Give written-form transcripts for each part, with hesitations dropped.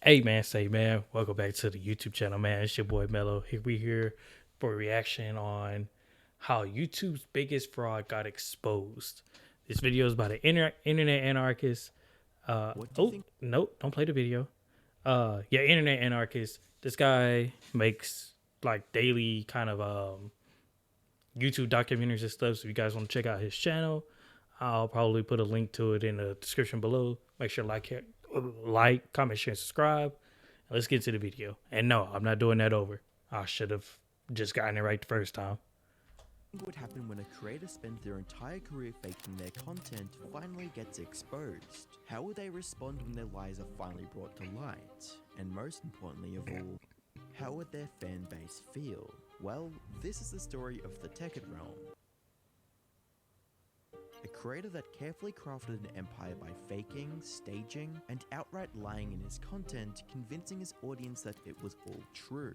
Hey man, say man, welcome back to the YouTube channel, man. It's your boy Mello. Here we here for a reaction on how YouTube's biggest fraud got exposed. This video is by the internet anarchist. What do you Oh think? nope, don't play the video. Yeah, internet anarchist. This guy makes like daily kind of YouTube documentaries and stuff. So if you guys want to check out his channel, I'll probably put a link to it in the description below. Make sure like, comment, share, and subscribe. Let's get to the video. And no, I'm not doing that over. I should have just gotten it right the first time. What would happen when a creator spends their entire career faking their content finally gets exposed? How would they respond when their lies are finally brought to light? And most importantly of all, how would their fan base feel? Well, this is the story of the Tekkit Realm. A creator that carefully crafted an empire by faking, staging, and outright lying in his content, convincing his audience that it was all true.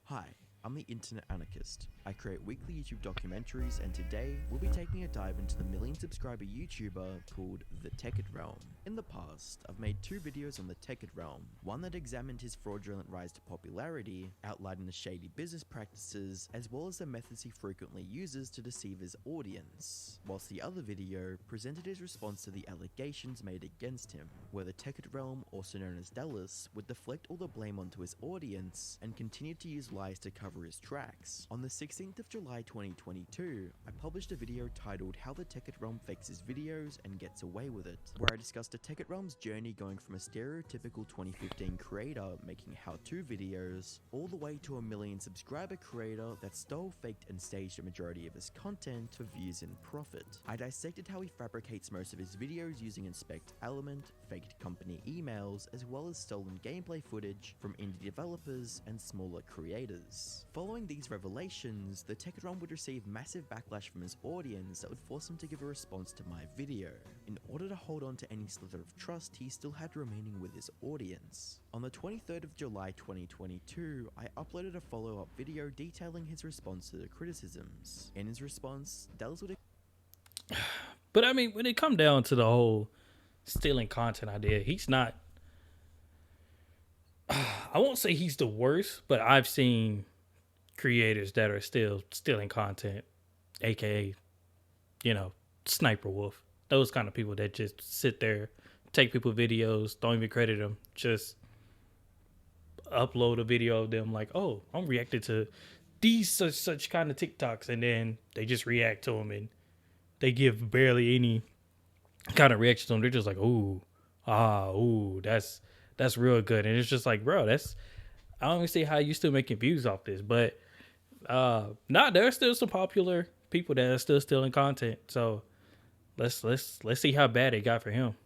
Hi, I'm the Internet Anarchist. I create weekly YouTube documentaries, and today we'll be taking a dive into the million subscriber YouTuber called the Tekkit Realm. In the past, I've made two videos on the Tekkit Realm, one that examined his fraudulent rise to popularity, outlining the shady business practices, as well as the methods he frequently uses to deceive his audience, whilst the other video presented his response to the allegations made against him, where the Tekkit Realm, also known as Dallas, would deflect all the blame onto his audience and continued to use lies to cover his tracks. On the 16th of July 2022, I published a video titled How the Tekkit Realm Fakes His Videos and Gets Away With It, where I discussed the Tekkit Realm's journey going from a stereotypical 2015 creator making how-to videos, all the way to a million subscriber creator that stole, faked, and staged a majority of his content for views and profit. I dissected how he fabricates most of his videos using Inspect Element, faked company emails, as well as stolen gameplay footage from indie developers and smaller creators. Following these revelations, the Tekkit Realm would receive massive backlash from his audience that would force him to give a response to my video, in order to hold on to any slither of trust he still had remaining with his audience. On the 23rd of July 2022, I uploaded a follow-up video detailing his response to the criticisms. In his response, Dells would But I mean, when it come down to the whole stealing content idea, he's not. I won't say he's the worst, but I've seen creators that are still stealing content, aka you know, Sniper Wolf. Those kind of people that just sit there, take people videos, don't even credit them, just upload a video of them like, oh, I'm reacting to these such kind of TikToks, and then they just react to them and they give barely any kind of reaction to them. They're just like, that's real good, and it's just like, bro, that's I don't even see how you still making views off this, but nah, there's still some popular people that are still stealing content. So let's see how bad it got for him.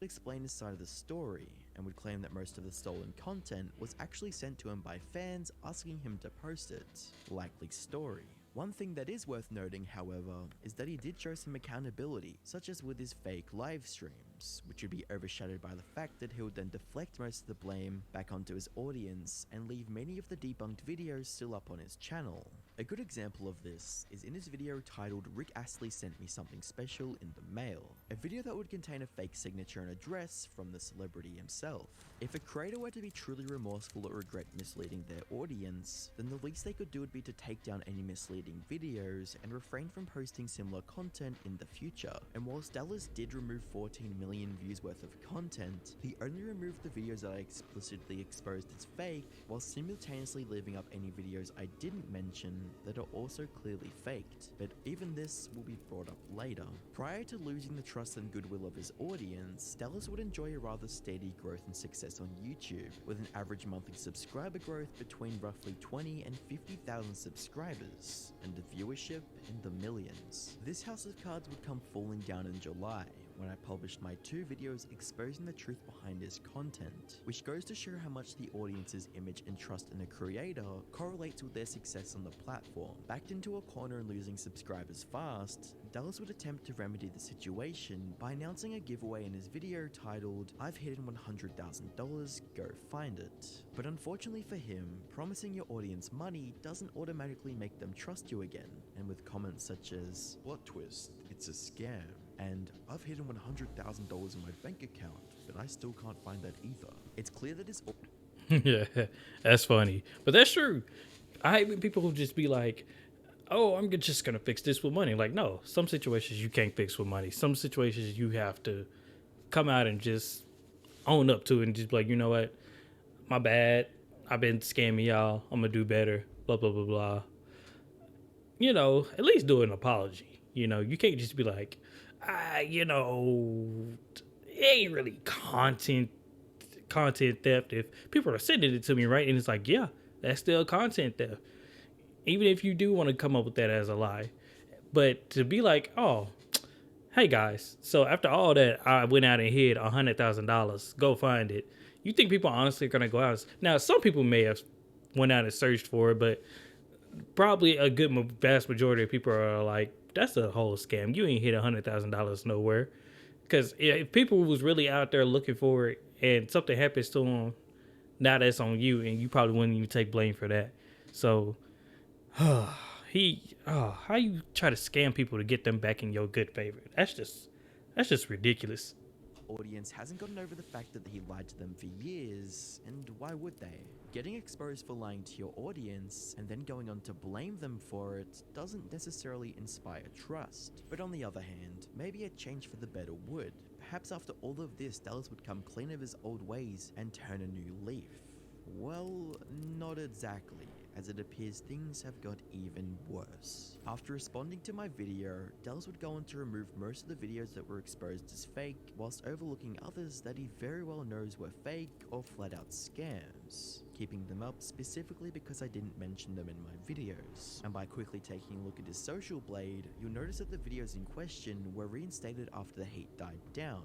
explain his side of the story, and would claim that most of the stolen content was actually sent to him by fans asking him to post it. Likely story. One thing that is worth noting, however, is that he did show some accountability, such as with his fake live streams, which would be overshadowed by the fact that he would then deflect most of the blame back onto his audience and leave many of the debunked videos still up on his channel. A good example of this is in his video titled Rick Astley Sent Me Something Special in the Mail, a video that would contain a fake signature and address from the celebrity himself. If a creator were to be truly remorseful or regret misleading their audience, then the least they could do would be to take down any misleading videos and refrain from posting similar content in the future. And whilst Dallas did remove 14 million views worth of content, he only removed the videos that I explicitly exposed as fake, while simultaneously leaving up any videos I didn't mention that are also clearly faked. But even this will be brought up later. Prior to losing the trust and goodwill of his audience, Dallas would enjoy a rather steady growth and success on YouTube, with an average monthly subscriber growth between roughly 20 and 50,000 subscribers, and a viewership in the millions. This house of cards would come falling down in July, when I published my two videos exposing the truth behind his content, which goes to show how much the audience's image and trust in a creator correlates with their success on the platform. Backed into a corner and losing subscribers fast, Dallas would attempt to remedy the situation by announcing a giveaway in his video titled, I've hidden $100,000, go find it. But unfortunately for him, promising your audience money doesn't automatically make them trust you again, and with comments such as, what twist, it's a scam, And I've hidden $100,000 in my bank account, but I still can't find that either. It's clear that his Yeah, that's funny, but that's true. I hate when people who just be like, "Oh, I'm just gonna fix this with money." Like, no, some situations you can't fix with money. Some situations you have to come out and just own up to it and just be like, you know what, my bad. I've been scamming y'all. I'm gonna do better. Blah blah blah blah. You know, at least do an apology. You know, you can't just be like, it ain't really content theft if people are sending it to me, right? And it's like, yeah, that's still content theft. Even if you do want to come up with that as a lie. But to be like, oh, hey guys, so after all that, I went out and hid $100,000. Go find it. You think people honestly are gonna go out? Now, some people may have went out and searched for it, but probably a good vast majority of people are like, that's a whole scam. You ain't hit $100,000 nowhere. Because if people was really out there looking for it and something happens to them, now that's on you, and you probably wouldn't even take blame for that. So how you try to scam people to get them back in your good favor? That's just ridiculous. audience hasn't gotten over the fact that he lied to them for years, and why would they? Getting exposed for lying to your audience and then going on to blame them for it doesn't necessarily inspire trust. But on the other hand, maybe a change for the better would. Perhaps after all of this, Dallas would come clean of his old ways and turn a new leaf. Well, not exactly, as it appears things have got even worse. After responding to my video, Dallas would go on to remove most of the videos that were exposed as fake, whilst overlooking others that he very well knows were fake or flat out scams, keeping them up specifically because I didn't mention them in my videos. And by quickly taking a look at his social blade, you'll notice that the videos in question were reinstated after the heat died down.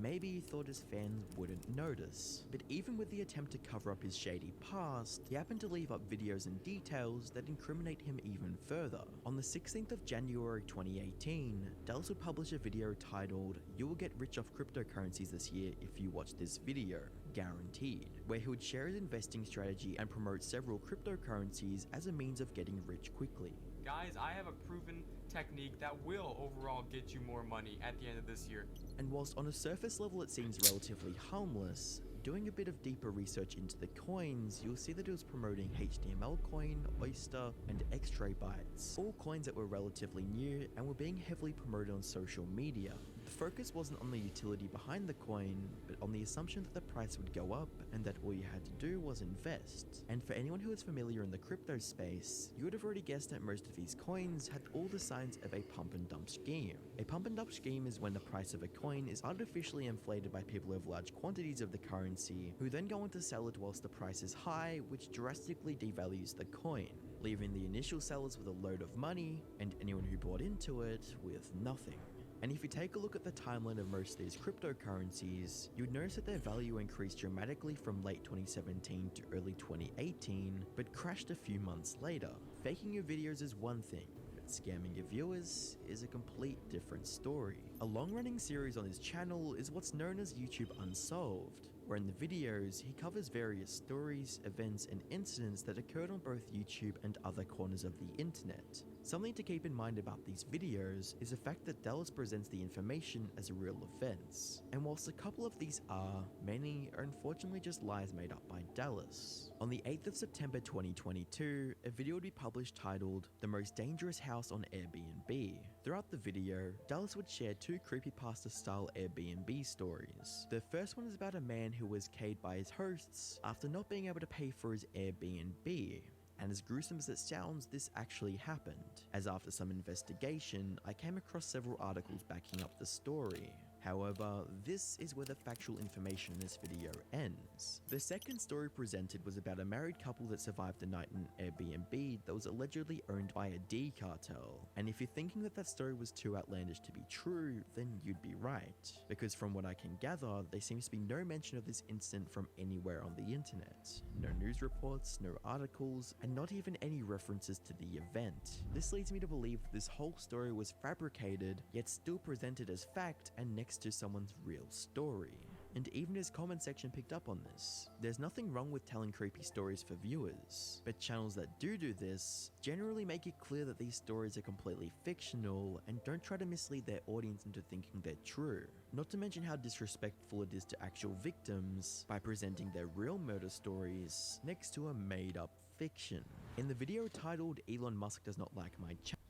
Maybe he thought his fans wouldn't notice, but even with the attempt to cover up his shady past, he happened to leave up videos and details that incriminate him even further. On the 16th of January 2018, Dallas would publish a video titled, "You will get rich off cryptocurrencies this year if you watch this video, guaranteed," where he would share his investing strategy and promote several cryptocurrencies as a means of getting rich quickly. Guys, I have a proven technique that will overall get you more money at the end of this year. And whilst on a surface level it seems relatively harmless, doing a bit of deeper research into the coins, you'll see that it was promoting HTML Coin, Oyster, and X-Ray Bytes, all coins that were relatively new and were being heavily promoted on social media. The focus wasn't on the utility behind the coin, but on the assumption that the price would go up and that all you had to do was invest. And for anyone who is familiar in the crypto space, you would have already guessed that most of these coins had all the signs of a pump and dump scheme. A pump and dump scheme is when the price of a coin is artificially inflated by people who have large quantities of the currency, who then go on to sell it whilst the price is high, which drastically devalues the coin, leaving the initial sellers with a load of money and anyone who bought into it with nothing. And if you take a look at the timeline of most of these cryptocurrencies, you'd notice that their value increased dramatically from late 2017 to early 2018, but crashed a few months later. Faking your videos is one thing, but scamming your viewers is a complete different story. A long-running series on his channel is what's known as YouTube Unsolved, where in the videos, he covers various stories, events, and incidents that occurred on both YouTube and other corners of the internet. Something to keep in mind about these videos is the fact that Dallas presents the information as real events, and whilst a couple of these are, many are unfortunately just lies made up by Dallas. On the 8th of September 2022, a video would be published titled, "The Most Dangerous House on Airbnb." Throughout the video, Dallas would share two creepypasta-style Airbnb stories. The first one is about a man who was caged by his hosts after not being able to pay for his Airbnb. And as gruesome as it sounds, this actually happened, as after some investigation, I came across several articles backing up the story. However, this is where the factual information in this video ends. The second story presented was about a married couple that survived the night in an Airbnb that was allegedly owned by a D cartel. And if you're thinking that that story was too outlandish to be true, then you'd be right. Because from what I can gather, there seems to be no mention of this incident from anywhere on the internet. No news reports, no articles, and not even any references to the event. This leads me to believe that this whole story was fabricated, yet still presented as fact and next to someone's real story. and even his comment section picked up on this. There's nothing wrong with telling creepy stories for viewers, but channels that do this generally make it clear that these stories are completely fictional and don't try to mislead their audience into thinking they're true. Not to mention how disrespectful it is to actual victims by presenting their real murder stories next to a made-up fiction. In the video titled "Elon Musk Does Not Like My Channel,"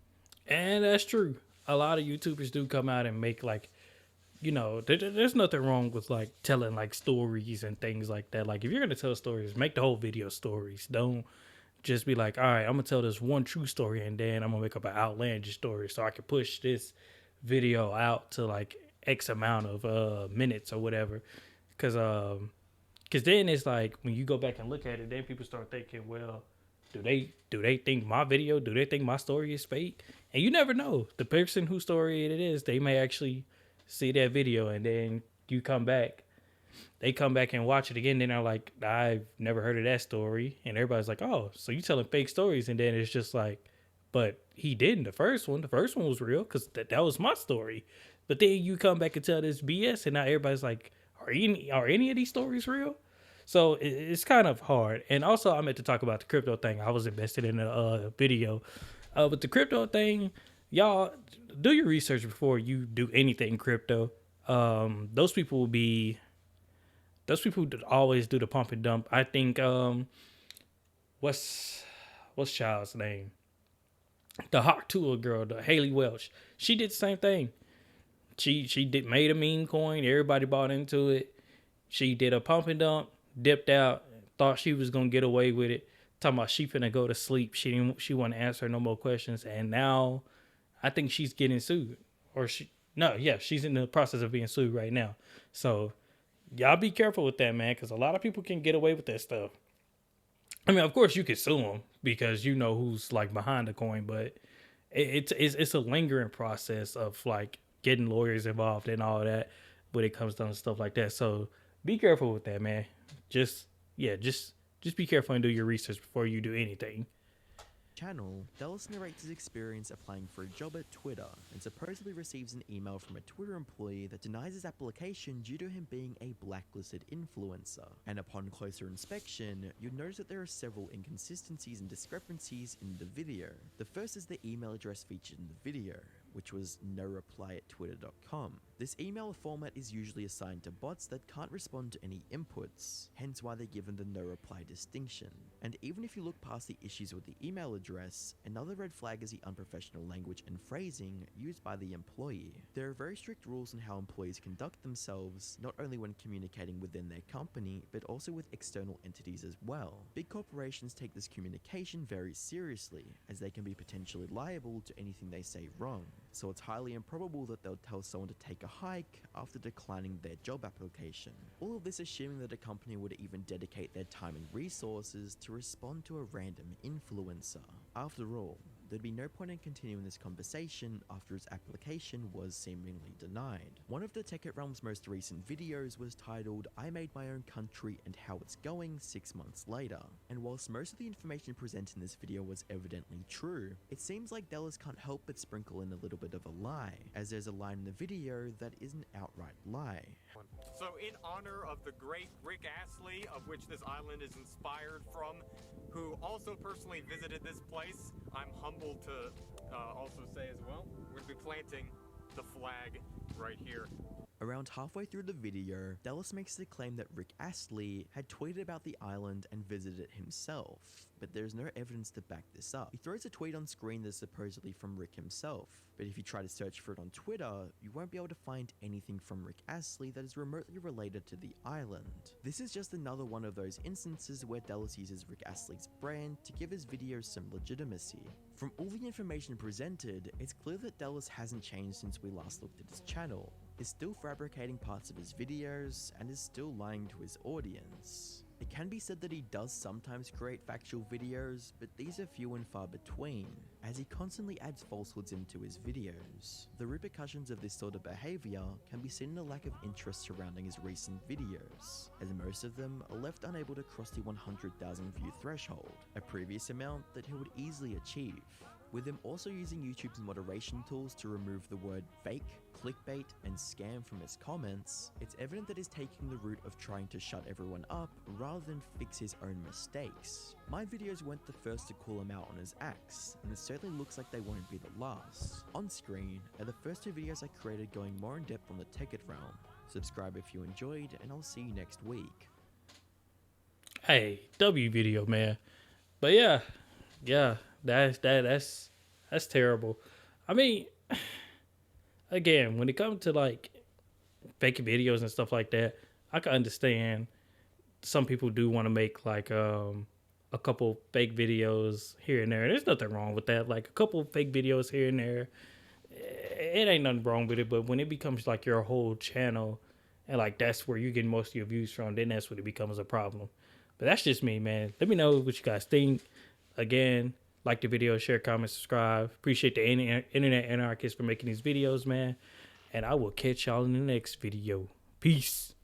And that's true. A lot of YouTubers do come out and make like, you know, there's nothing wrong with like telling like stories and things like that. Like if you're gonna tell stories, make the whole video stories. Don't just be like, all right, I'm gonna tell this one true story and then I'm gonna make up an outlandish story so I can push this video out to like X amount of minutes or whatever. Cause then it's like when you go back and look at it, then people start thinking, well, do they think my video? Do they think my story is fake? And you never know. The person whose story it is, they may actually see that video, and then you come back. They come back and watch it again. Then they're like, I've never heard of that story. And everybody's like, oh, so you telling fake stories? And then it's just like, but he didn't. The first one was real because that was my story. But then you come back and tell this BS, and now everybody's like, are any of these stories real? So it's kind of hard. And also, I meant to talk about the crypto thing. I was invested in a video. But the crypto thing, y'all, do your research before you do anything crypto. Those people that always do the pump and dump. I think, what's child's name? The Hawk Tuah girl, the Haley Welch. She did the same thing. She made a meme coin. Everybody bought into it. She did a pump and dump. Dipped out, thought she was gonna get away with it. Talking about she finna go to sleep. She want to answer no more questions, and now I think she's getting sued. She's in the process of being sued right now. So y'all be careful with that, man, because a lot of people can get away with that stuff. I mean, of course you can sue them because you know who's like behind the coin, but it's a lingering process of like getting lawyers involved and all that when it comes down to stuff like that. So be careful with that, man. Just be careful and do your research before you do anything. Channel, Dallas narrates his experience applying for a job at Twitter and supposedly receives an email from a Twitter employee that denies his application due to him being a blacklisted influencer. And upon closer inspection, you'd notice that there are several inconsistencies and discrepancies in the video. The first is the email address featured in the video, which was noreply@twitter.com. This email format is usually assigned to bots that can't respond to any inputs, hence why they're given the no reply distinction. And even if you look past the issues with the email address, another red flag is the unprofessional language and phrasing used by the employee. There are very strict rules on how employees conduct themselves, not only when communicating within their company, but also with external entities as well. Big corporations take this communication very seriously, as they can be potentially liable to anything they say wrong. So it's highly improbable that they'll tell someone to take a hike after declining their job application. All of this assuming that a company would even dedicate their time and resources to respond to a random influencer. After all, there'd be no point in continuing this conversation after his application was seemingly denied. One of the Tech It Realm's most recent videos was titled "I Made My Own Country and How It's Going 6 months later." And whilst most of the information presented in this video was evidently true, it seems like Dallas can't help but sprinkle in a little bit of a lie, as there's a line in the video that is an outright lie. So in honor of the great Rick Astley, of which this island is inspired from, who also personally visited this place, I'm humbled to also say as well, we're going to be planting the flag right here. Around halfway through the video, Dallas makes the claim that Rick Astley had tweeted about the island and visited it himself, but there's no evidence to back this up. He throws a tweet on screen that's supposedly from Rick himself, but if you try to search for it on Twitter, you won't be able to find anything from Rick Astley that is remotely related to the island. This is just another one of those instances where Dallas uses Rick Astley's brand to give his videos some legitimacy. From all the information presented, it's clear that Dallas hasn't changed since we last looked at his channel, is still fabricating parts of his videos, and is still lying to his audience. It can be said that he does sometimes create factual videos, but these are few and far between, as he constantly adds falsehoods into his videos. The repercussions of this sort of behavior can be seen in the lack of interest surrounding his recent videos, as most of them are left unable to cross the 100,000 view threshold, a previous amount that he would easily achieve. with them also using YouTube's moderation tools to remove the word fake, clickbait, and scam from his comments, it's evident that he's taking the route of trying to shut everyone up rather than fix his own mistakes. My videos weren't the first to call him out on his acts, and it certainly looks like they won't be the last. On screen are the first 2 videos I created going more in depth on the Tekkit realm. Subscribe if you enjoyed, and I'll see you next week. Hey, W video, man. But yeah, that's terrible. I mean, again, when it comes to like fake videos and stuff like that, I can understand some people do want to make like a couple fake videos here and there. There's nothing wrong with that. Like a couple fake videos here and there, it ain't nothing wrong with it. But when it becomes like your whole channel and like that's where you get most of your views from, then that's when it becomes a problem. But that's just me, man. Let me know what you guys think. Again, like the video, share, comment, subscribe. Appreciate the internet anarchists for making these videos, man. And I will catch y'all in the next video. Peace.